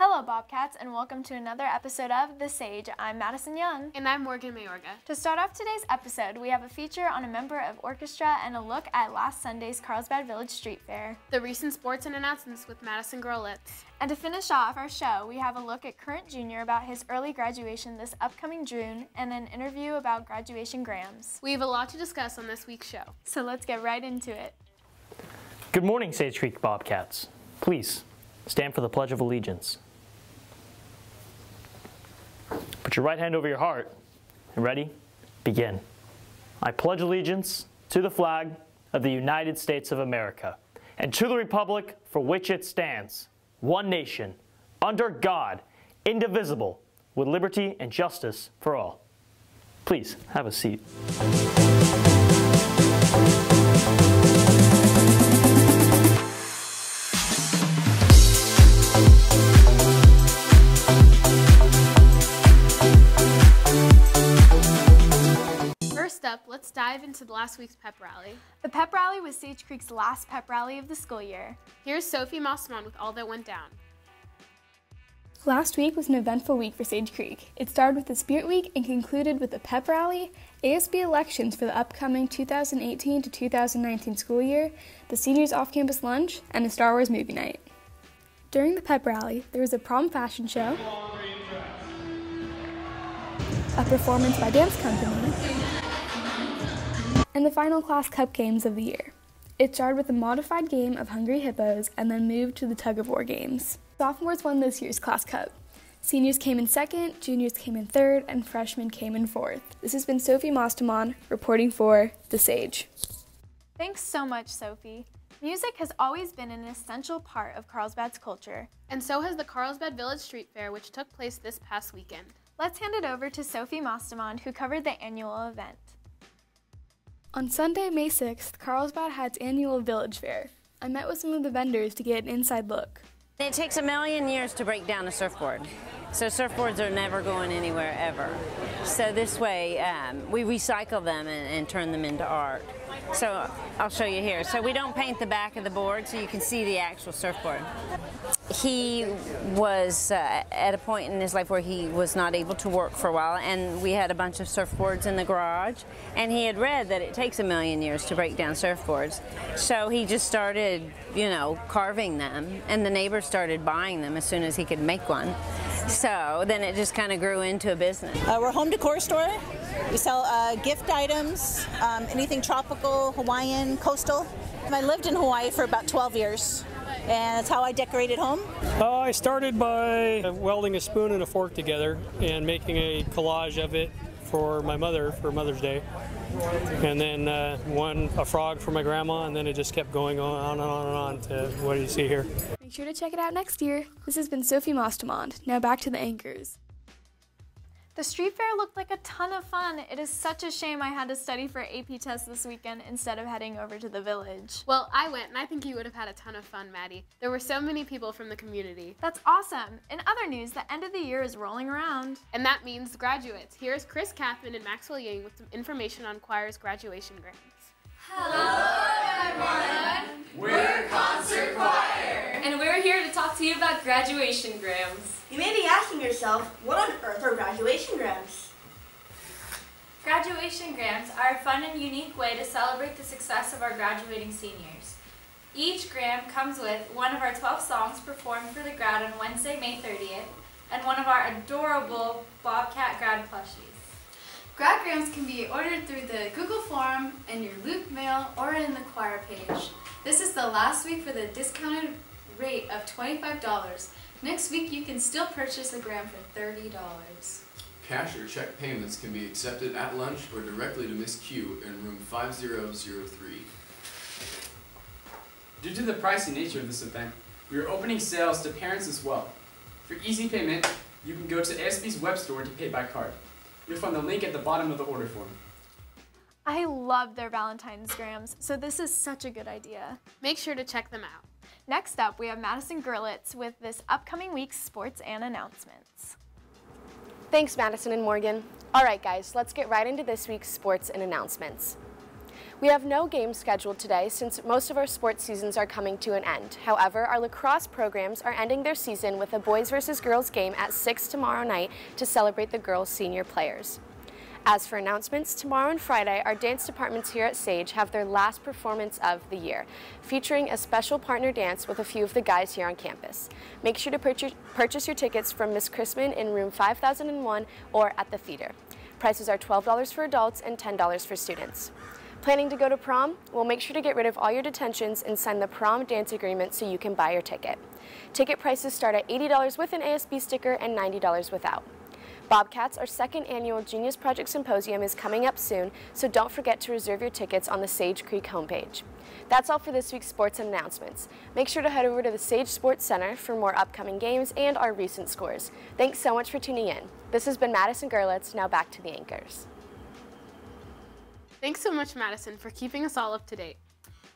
Hello Bobcats, and welcome to another episode of The Sage. I'm Madison Young. And I'm Morgan Mayorga. To start off today's episode, we have a feature on a member of orchestra and a look at last Sunday's Carlsbad Village Street Fair. The recent sports and announcements with Madison Girlettes. And to finish off our show, we have a look at current junior about his early graduation this upcoming June, and an interview about graduation grams. We have a lot to discuss on this week's show. So let's get right into it. Good morning, Sage Creek Bobcats. Please, stand for the Pledge of Allegiance. Put your right hand over your heart, and ready? Begin. I pledge allegiance to the flag of the United States of America, and to the republic for which it stands, one nation, under God, indivisible, with liberty and justice for all. Please, have a seat. First up, let's dive into last week's pep rally. The pep rally was Sage Creek's last pep rally of the school year. Here's Sophie Mossman with all that went down. Last week was an eventful week for Sage Creek. It started with the Spirit Week and concluded with the pep rally, ASB elections for the upcoming 2018 to 2019 school year, the seniors off-campus lunch, and a Star Wars movie night. During the pep rally, there was a prom fashion show, a performance by dance company, and the final class cup games of the year. It started with a modified game of Hungry Hippos and then moved to the tug-of-war games. Sophomores won this year's class cup. Seniors came in second, juniors came in third, and freshmen came in fourth. This has been Sophie Mossman reporting for The Sage. Thanks so much, Sophie. Music has always been an essential part of Carlsbad's culture. And so has the Carlsbad Village Street Fair, which took place this past weekend. Let's hand it over to Sophie Mossman, who covered the annual event. On Sunday, May 6th, Carlsbad had its annual village fair. I met with some of the vendors to get an inside look. It takes a million years to break down a surfboard. So surfboards are never going anywhere ever. So this way, we recycle them and turn them into art. So I'll show you here. So we don't paint the back of the board so you can see the actual surfboard. He was at a point in his life where he was not able to work for a while, and we had a bunch of surfboards in the garage, and he had read that it takes a million years to break down surfboards. So he just started, carving them, and the neighbors started buying them as soon as he could make one. So then it just kind of grew into a business. We're a home decor store. We sell gift items, anything tropical, Hawaiian, coastal. I lived in Hawaii for about 12 years, and that's how I decorated home. I started by welding a spoon and a fork together and making a collage of it for my mother for Mother's Day. And then a frog for my grandma, and then it just kept going on and on and on to what do you see here. Make sure to check it out next year. This has been Sophie Mossman. Now back to the anchors. The street fair looked like a ton of fun. It is such a shame I had to study for AP tests this weekend instead of heading over to the village. Well, I went, and I think you would have had a ton of fun, Maddie. There were so many people from the community. That's awesome. In other news, the end of the year is rolling around. And that means graduates. Here's Chris Kathman and Maxwell Yang with some information on choir's graduation grants. Hello, everyone. We're Concert Choir. And we're here to talk to you about graduation grams. You may be asking yourself, what on earth are graduation grams? Graduation grams are a fun and unique way to celebrate the success of our graduating seniors. Each gram comes with one of our 12 songs performed for the grad on Wednesday, May 30th, and one of our adorable Bobcat grad plushies. Grad grams can be ordered through the Google form, in your Loop mail, or in the choir page. This is the last week for the discounted rate of $25. Next week you can still purchase a gram for $30. Cash or check payments can be accepted at lunch or directly to Miss Q in room 5003. Due to the pricey nature of this event, we are opening sales to parents as well. For easy payment, you can go to ASB's web store to pay by card. You'll find the link at the bottom of the order form. I love their Valentine's grams, so this is such a good idea. Make sure to check them out. Next up, we have Madison Girlettes with this upcoming week's sports and announcements. Thanks, Madison and Morgan. All right, guys, let's get right into this week's sports and announcements. We have no games scheduled today since most of our sports seasons are coming to an end. However, our lacrosse programs are ending their season with a boys versus girls game at 6 tomorrow night to celebrate the girls' senior players. As for announcements, tomorrow and Friday, our dance departments here at Sage have their last performance of the year, featuring a special partner dance with a few of the guys here on campus. Make sure to purchase your tickets from Miss Chrisman in room 5001 or at the theater. Prices are $12 for adults and $10 for students. Planning to go to prom? Well, make sure to get rid of all your detentions and sign the prom dance agreement so you can buy your ticket. Ticket prices start at $80 with an ASB sticker and $90 without. Bobcats, our second annual Genius Project Symposium, is coming up soon, so don't forget to reserve your tickets on the Sage Creek homepage. That's all for this week's sports and announcements. Make sure to head over to the Sage Sports Center for more upcoming games and our recent scores. Thanks so much for tuning in. This has been Madison Gerlitz. Now back to the anchors. Thanks so much, Madison, for keeping us all up to date.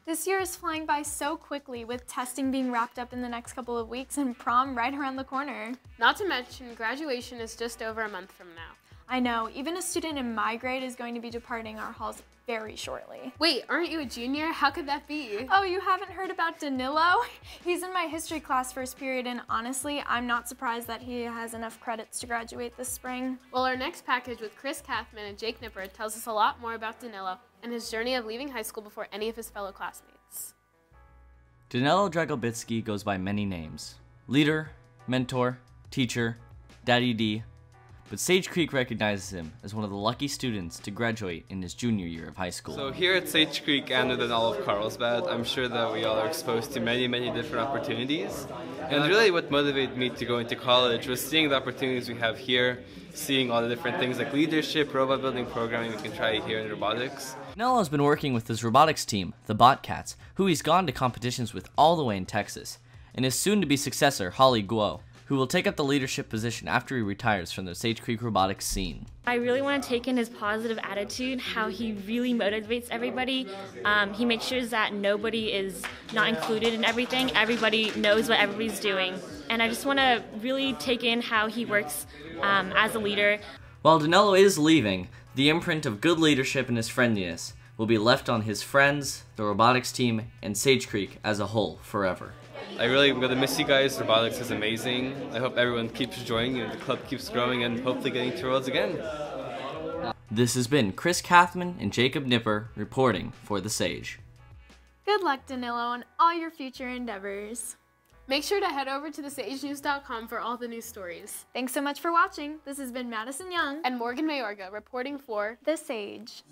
This year is flying by so quickly, with testing being wrapped up in the next couple of weeks and prom right around the corner. Not to mention, graduation is just over a month from now. I know, even a student in my grade is going to be departing our halls very shortly. Wait, aren't you a junior? How could that be? Oh, you haven't heard about Danylo? He's in my history class first period, and honestly, I'm not surprised that he has enough credits to graduate this spring. Well, our next package with Chris Kathman and Jake Nipper tells us a lot more about Danylo and his journey of leaving high school before any of his fellow classmates. Danylo Drogobytsky goes by many names: leader, mentor, teacher, Daddy D, but Sage Creek recognizes him as one of the lucky students to graduate in his junior year of high school. So here at Sage Creek and within all of Carlsbad, I'm sure that we all are exposed to many different opportunities. And really what motivated me to go into college was seeing the opportunities we have here, seeing all the different things like leadership, robot building programming we can try here in robotics. Danylo's been working with his robotics team, the Bobcats, who he's gone to competitions with all the way in Texas, and his soon-to-be successor, Holly Guo, who will take up the leadership position after he retires from the Sage Creek robotics scene. I really want to take in his positive attitude, how he really motivates everybody. He makes sure that nobody is not included in everything. Everybody knows what everybody's doing. And I just want to really take in how he works as a leader. While Danylo is leaving, the imprint of good leadership and his friendliness will be left on his friends, the robotics team, and Sage Creek as a whole forever. I really am going to miss you guys. Robotics is amazing. I hope everyone keeps joining and the club keeps growing and hopefully getting to Worlds again. This has been Chris Kathman and Jacob Nipper reporting for the Sage. Good luck, Danylo, on all your future endeavors. Make sure to head over to thesagenews.com for all the news stories. Thanks so much for watching. This has been Madison Young and Morgan Mayorga reporting for The Sage.